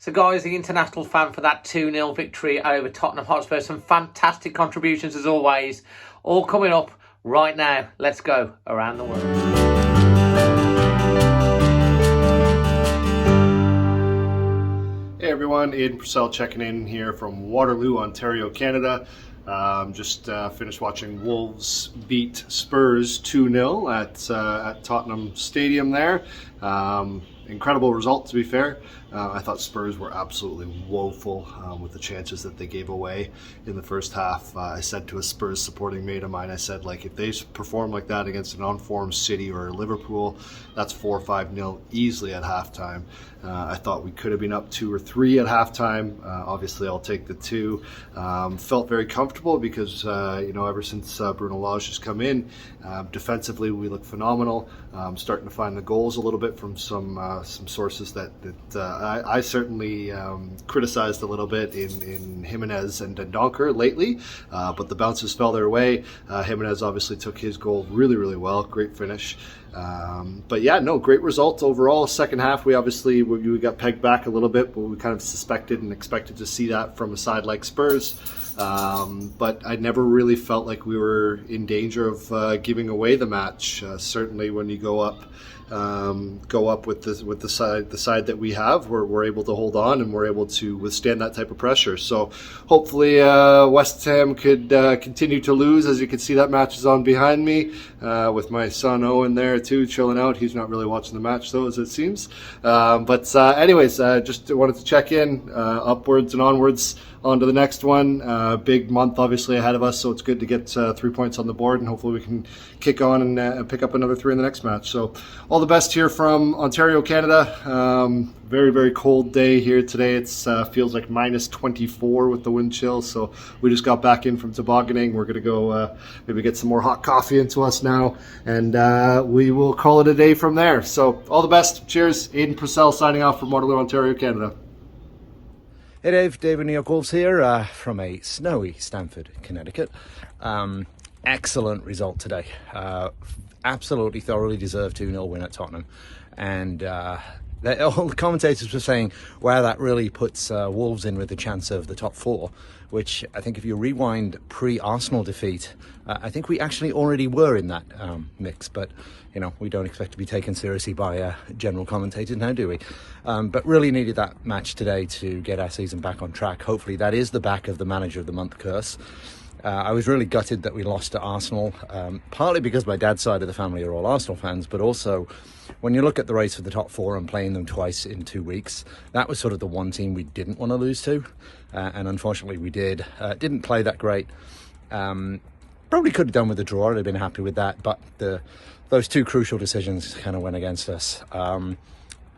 So guys, the international fan for that 2-0 victory over Tottenham Hotspur. Some fantastic contributions as always. All coming up right now. Let's go around the world. Hey everyone, Aiden Purcell checking in here from Waterloo, Ontario, Canada. Just finished watching Wolves beat Spurs 2-0 at Tottenham Stadium there. Incredible result, to be fair. I thought Spurs were absolutely woeful with the chances that they gave away in the first half. I said to a Spurs supporting mate of mine, I said, like, if they perform like that against an on-form City or Liverpool, that's 4 or 5-0 easily at halftime. I thought we could have been up 2 or 3 at halftime. Obviously, I'll take the 2. Felt very comfortable because, ever since Bruno Lage has come in, defensively we look phenomenal. Starting to find the goals a little bit from some sources that I certainly criticized a little bit in Jimenez and Dendoncker lately, but the bounces fell their way. Jimenez obviously took his goal really, really well. Great finish. But yeah, no, great result overall. Second half, we got pegged back a little bit, but we kind of suspected and expected to see that from a side like Spurs. But I never really felt like we were in danger of giving away the match. Certainly, when you go up with the side that we have, we're able to hold on and we're able to withstand that type of pressure. So hopefully West Ham could continue to lose. As you can see, that match is on behind me with my son Owen there too, chilling out. He's not really watching the match though, as it seems. Anyways, just wanted to check in, upwards and onwards. On to the next one. Big month obviously ahead of us, so it's good to get 3 points on the board, and hopefully we can kick on and pick up another 3 in the next match. So all the best here from Ontario, Canada. Very, very cold day here today. It feels like minus 24 with the wind chill, so we just got back in from tobogganing. We're going to go maybe get some more hot coffee into us now, and we will call it a day from there. So all the best. Cheers. Aiden Purcell signing off from Waterloo, Ontario, Canada. Hey Dave, David New York Wolves here from a snowy Stamford, Connecticut. Excellent result today. Absolutely thoroughly deserved 2-0 win at Tottenham. And all the commentators were saying, wow, that really puts Wolves in with a chance of the top 4, which I think if you rewind pre-Arsenal defeat, I think we actually already were in that mix, but we don't expect to be taken seriously by general commentators now, do we? But really needed that match today to get our season back on track. Hopefully that is the back of the Manager of the Month curse. I was really gutted that we lost to Arsenal, partly because my dad's side of the family are all Arsenal fans, but also when you look at the race for the top 4 and playing them twice in 2 weeks, that was sort of the one team we didn't want to lose to, and unfortunately we did. Didn't play that great. Probably could have done with a draw. I'd have been happy with that, but those 2 crucial decisions kind of went against us.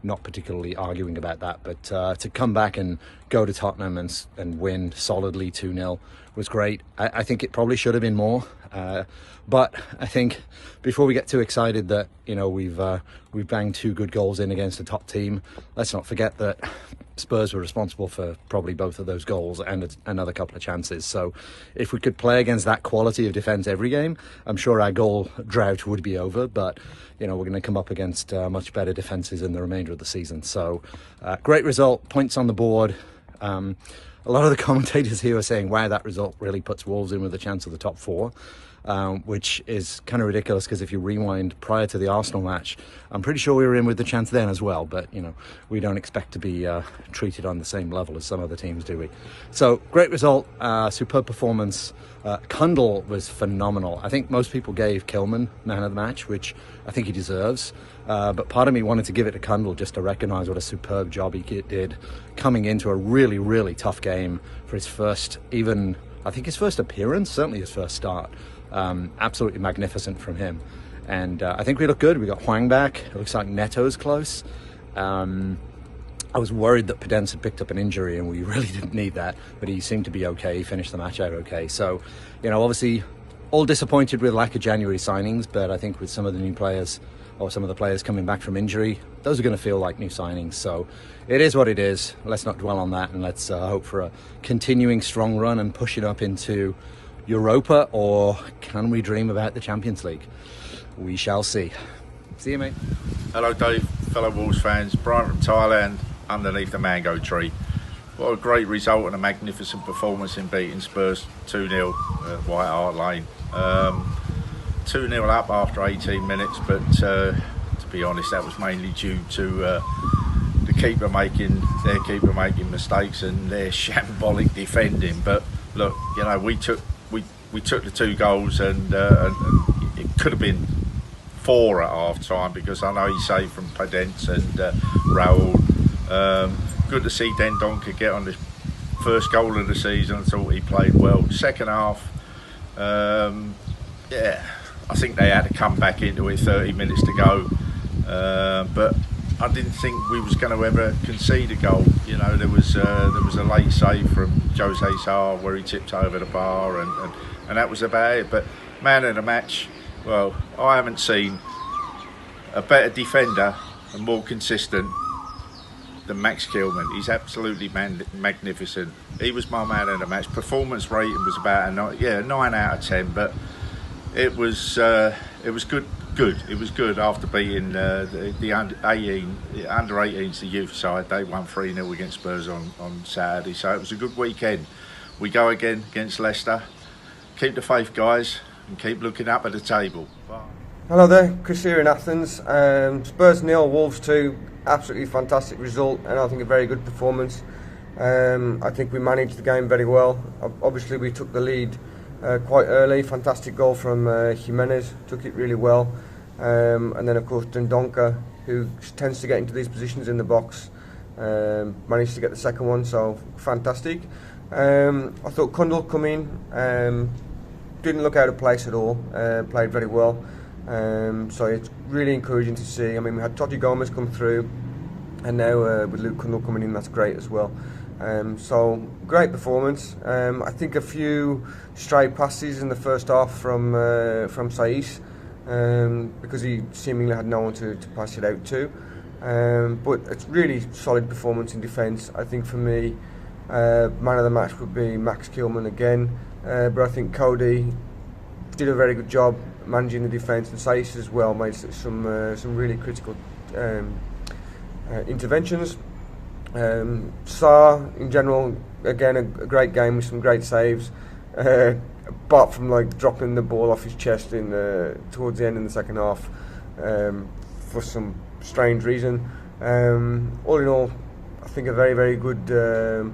Not particularly arguing about that, but to come back and go to Tottenham and win solidly 2-0 was great. I think it probably should have been more, but I think before we get too excited that we've banged 2 good goals in against a top team, let's not forget that Spurs were responsible for probably both of those goals and another couple of chances. So if we could play against that quality of defence every game, I'm sure our goal drought would be over, but we're going to come up against much better defences in the remainder of the season. So great result, points on the board. A lot of the commentators here are saying, wow, that result really puts Wolves in with a chance of the top 4. Which is kind of ridiculous because if you rewind prior to the Arsenal match, I'm pretty sure we were in with the chance then as well, but we don't expect to be treated on the same level as some other teams, do we? So great result, superb performance. Kundl was phenomenal. I think most people gave Kilman man of the match, which I think he deserves, but part of me wanted to give it to Kundl just to recognise what a superb job he did coming into a really, really tough game for his first appearance, certainly his first start. Absolutely magnificent from him, and I think we look good. We got Hwang back. It looks like Neto's close. I was worried that Podence had picked up an injury and we really didn't need that, but he seemed to be okay. He finished the match out okay. So obviously all disappointed with lack of January signings, but I think with some of the new players or some of the players coming back from injury, those are going to feel like new signings. So it is what it is. Let's not dwell on that, and let's hope for a continuing strong run and push it up into Europa, or can we dream about the Champions League? We shall see. See you, mate. Hello, Dave, fellow Wolves fans. Brian from Thailand. underneath the mango tree. What a great result and a magnificent performance in beating Spurs 2-0 at White Hart Lane. 2-0 up after 18 minutes, but to be honest, that was mainly due to their keeper making mistakes and their shambolic defending. But look, you know, we took the 2 goals, and it could have been 4 at half time, because I know he saved from Padence and Raul. Good to see Dendoncker get on the first goal of the season. I thought he played well. Second half, yeah, I think they had to come back into it 30 minutes to go. But I didn't think we was going to ever concede a goal. You know, there was a late save from Jose Sarr where he tipped over the bar, and that was about it. But man of the match, well, I haven't seen a better defender and more consistent than Max Kilman. He's absolutely magnificent. He was my man of the match. Performance rating was about a 9 out of 10, but it was good. It was good after beating the under 18s, the youth side. They won 3-0 against Spurs on Saturday, so it was a good weekend. We go again against Leicester. Keep the faith, guys, and keep looking up at the table. Bye. Hello there, Chris here in Athens. Spurs 0, Wolves 2. Absolutely fantastic result, and I think a very good performance. I think we managed the game very well. Obviously, we took the lead quite early. Fantastic goal from Jimenez, took it really well. And then, of course, Dendoncker, who tends to get into these positions in the box, managed to get the second one, so fantastic. I thought Kundal come in, didn't look out of place at all, played very well. So it's really encouraging to see. I mean, we had Totti Gomez come through, and now with Luke Kundal coming in, that's great as well. So great performance. I think a few stray passes in the first half from Saiss, because he seemingly had no one to pass it out to. But it's really solid performance in defence. I think for me, man of the match would be Max Kilman again. But I think Cody did a very good job managing the defence, and Saiss as well made some really critical interventions. Sarr in general, again, a great game with some great saves, apart from like dropping the ball off his chest in towards the end in the second half for some strange reason. All in all, I think a very, very good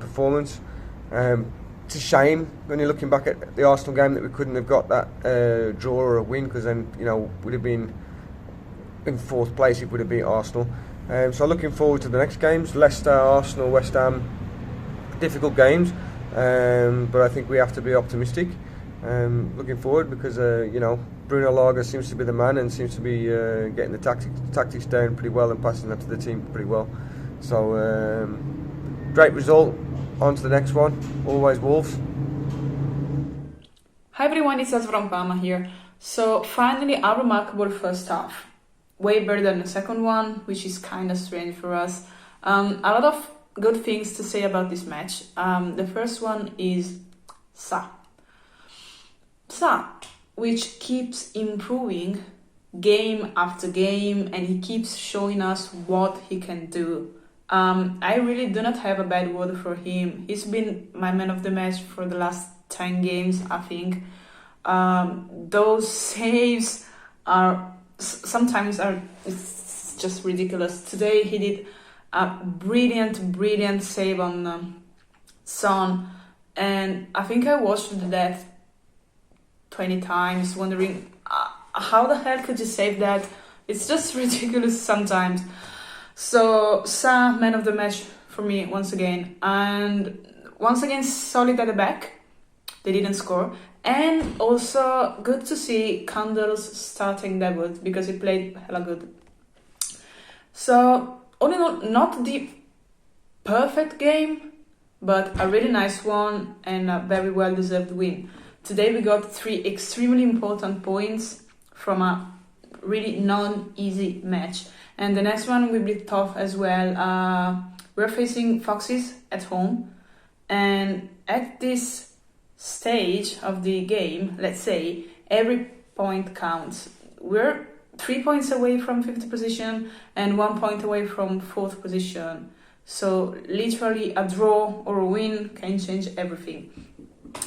performance. It's a shame when you're looking back at the Arsenal game that we couldn't have got that draw or a win, because then, you know, we'd have been in 4th place if we'd have beat Arsenal. So looking forward to the next games: Leicester, Arsenal, West Ham. Difficult games, but I think we have to be optimistic. Looking forward, because you know, Bruno Lager seems to be the man and seems to be getting the tactics down pretty well and passing that to the team pretty well. So great result. On to the next one. Always Wolves. Hi everyone, it's Az from Parma here. So finally a remarkable first half. Way better than the second one, which is kind of strange for us. A lot of good things to say about this match. The first one is Sa, which keeps improving game after game, and he keeps showing us what he can do. I really do not have a bad word for him. He's been my man of the match for the last 10 games, I think. Those saves sometimes it's just ridiculous. Today he did a brilliant save on Son, and I think I watched that 20 times, wondering how the hell could you save that? It's just ridiculous sometimes. So Sa, man of the match for me once again, and once again solid at the back. They didn't score, and also good to see Kundal's starting debut, because he played hella good. So all in all, not the perfect game, but a really nice one and a very well deserved win. Today we got 3 extremely important points from a really non-easy match. And the next one will be tough as well. We're facing Foxes at home, and at this stage of the game, let's say, every point counts. We're 3 points away from 5th position and 1 point away from 4th position. So literally a draw or a win can change everything.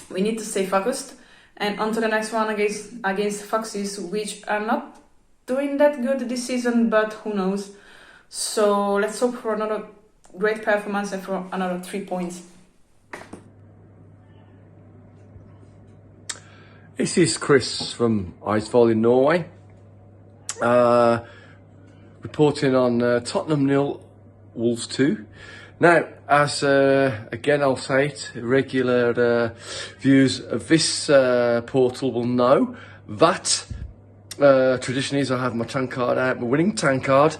We need to stay focused and on to the next one against Foxes, which are not doing that good this season, but who knows. So let's hope for another great performance and for another 3 points. This is Chris from Eidsvoll in Norway, reporting on Tottenham 0, Wolves 2. Now, as again I'll say it, regular viewers of this portal will know that tradition is I have my tank card out, my winning tank card.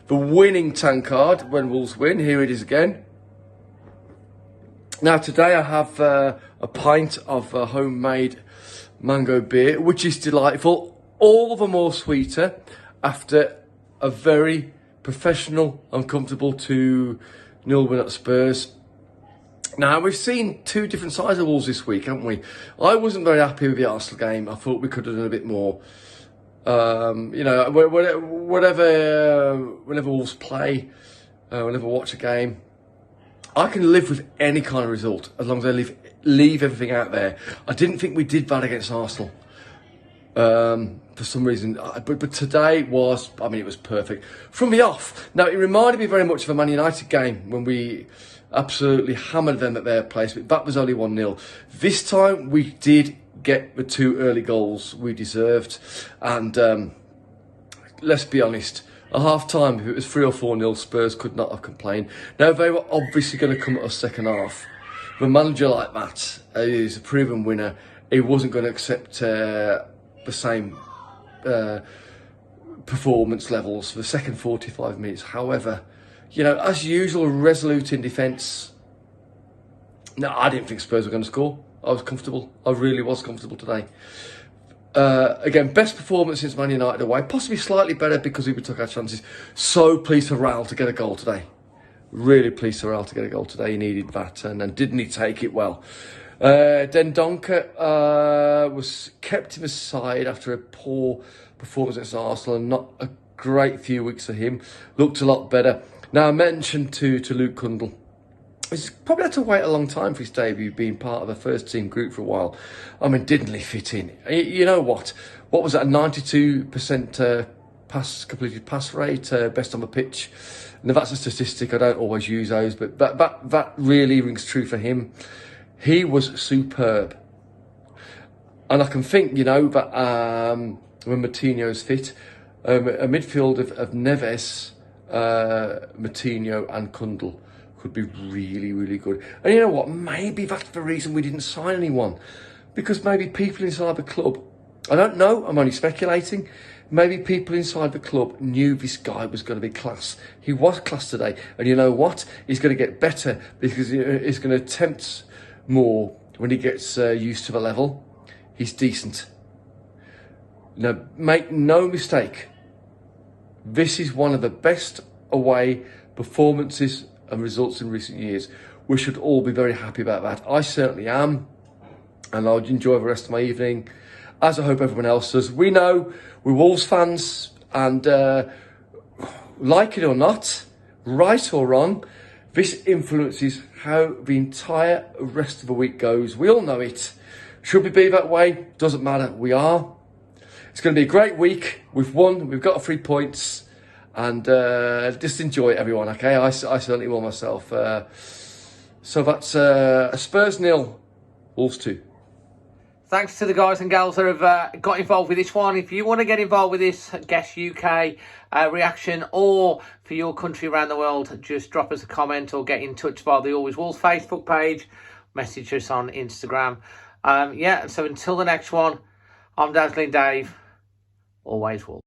The winning tank card when Wolves win, here it is again. Now today I have a pint of homemade mango beer, which is delightful, all the more sweeter after a very professional and comfortable 2-0 win at Spurs. Now, we've seen two different sides of Wolves this week, haven't we? I wasn't very happy with the Arsenal game. I thought we could have done a bit more. You know, whenever Wolves play, whenever I watch a game, I can live with any kind of result as long as they leave everything out there. I didn't think we did bad against Arsenal for some reason, but today was, I mean, it was perfect from the off. Now, it reminded me very much of a Man United game when we absolutely hammered them at their place, but that was only 1-0. This time we did get the 2 early goals we deserved, and let's be honest, at half time, if it was 3 or 4-0, Spurs could not have complained. Now, they were obviously going to come at us second half. With a manager like that, who's a proven winner, he wasn't going to accept the same performance levels for the second 45 minutes. However, you know, as usual, resolute in defence. No, I didn't think Spurs were going to score. I was comfortable. I really was comfortable today. Again, best performance since Man United away. Possibly slightly better because we took our chances. So pleased for Raul to get a goal today. Really pleased for Raul to get a goal today. He needed that, and didn't he take it well? Dendoncker was kept him aside after a poor performance against Arsenal, and not a great few weeks for him. Looked a lot better. Now, I mentioned to Luke Cundle, he's probably had to wait a long time for his debut, being part of the first team group for a while. I mean, didn't he fit in? You know what? What was that? A 92% completed pass rate, best on the pitch. Now, that's a statistic. I don't always use those, but that really rings true for him. He was superb. And I can think, you know, that when Moutinho's fit, a midfield of Neves, Moutinho and Cundle could be really, really good. And you know what? Maybe that's the reason we didn't sign anyone. Because maybe people inside the club, I don't know, I'm only speculating, maybe people inside the club knew this guy was going to be class. He was class today. And you know what? He's going to get better because he's going to attempt more when he gets used to the level. He's decent. Now, make no mistake, this is one of the best away performances and results in recent years. We should all be very happy about that. I certainly am, and I'll enjoy the rest of my evening, as I hope everyone else does. We know we're Wolves fans, and like it or not, right or wrong, this influences how the entire rest of the week goes. We all know it. Should we be that way? Doesn't matter. We are. It's going to be a great week. We've won. We've got 3 points. And just enjoy it, everyone, okay? I certainly will myself. So that's Spurs 0, Wolves 2. Thanks to the guys and gals that have got involved with this one. If you want to get involved with this Guess UK reaction, or for your country around the world, just drop us a comment or get in touch via the Always Wolves Facebook page. Message us on Instagram. Yeah, so until the next one, I'm Dazzling Dave. Always Wolves.